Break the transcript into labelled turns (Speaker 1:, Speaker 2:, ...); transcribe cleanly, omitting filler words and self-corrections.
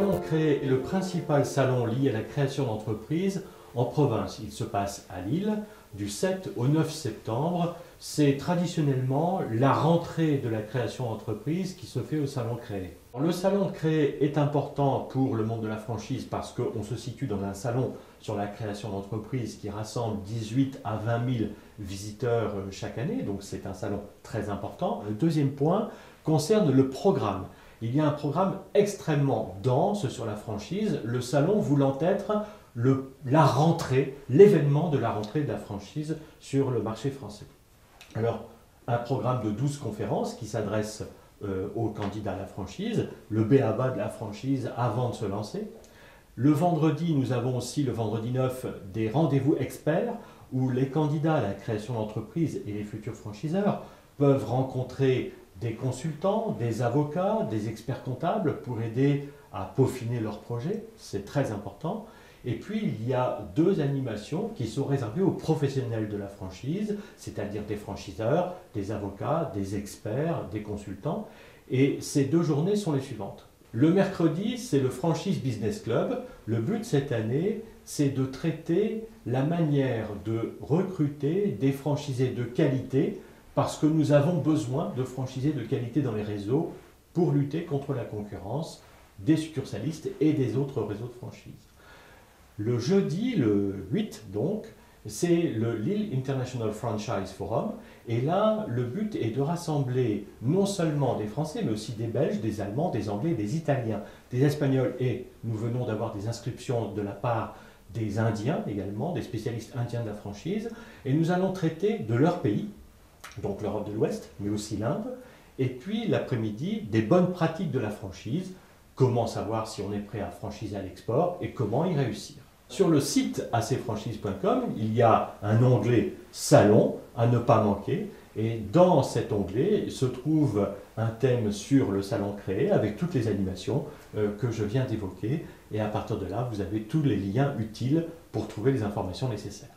Speaker 1: salon Créé est le principal salon lié à la création d'entreprises en province. Il se passe à Lille du 7 au 9 septembre. C'est traditionnellement la rentrée de la création d'entreprise qui se fait au salon Créé. Le salon Créé est important pour le monde de la franchise parce qu'on se situe dans un salon sur la création d'entreprise qui rassemble 18 à 20 000 visiteurs chaque année, donc c'est un salon très important. Le deuxième point concerne le programme. Il y a un programme extrêmement dense sur la franchise, le salon voulant être la rentrée, l'événement de la rentrée de la franchise sur le marché français. Alors, un programme de 12 conférences qui s'adresse aux candidats à la franchise, le b.a.-ba de la franchise avant de se lancer. Le vendredi, nous avons aussi le vendredi 9 des rendez-vous experts où les candidats à la création d'entreprise et les futurs franchiseurs peuvent rencontrer des consultants, des avocats, des experts comptables pour aider à peaufiner leurs projets, c'est très important. Et puis il y a 2 animations qui sont réservées aux professionnels de la franchise, c'est-à-dire des franchiseurs, des avocats, des experts, des consultants. Et ces 2 journées sont les suivantes. Le mercredi, c'est le Franchise Business Club. Le but cette année, c'est de traiter la manière de recruter des franchisés de qualité parce que nous avons besoin de franchisés de qualité dans les réseaux pour lutter contre la concurrence des succursalistes et des autres réseaux de franchise. Le jeudi, le 8 donc, c'est le Lille International Franchise Forum. Et là, le but est de rassembler non seulement des Français, mais aussi des Belges, des Allemands, des Anglais, des Italiens, des Espagnols. Et nous venons d'avoir des inscriptions de la part des Indiens également, des spécialistes indiens de la franchise. Et nous allons traiter de leur pays, donc l'Europe de l'Ouest, mais aussi l'Inde. Et puis l'après-midi, des bonnes pratiques de la franchise. Comment savoir si on est prêt à franchiser à l'export et comment y réussir. Sur le site acfranchise.com, il y a un onglet Salon à ne pas manquer. Et dans cet onglet se trouve un thème sur le salon Créé avec toutes les animations que je viens d'évoquer. Et à partir de là, vous avez tous les liens utiles pour trouver les informations nécessaires.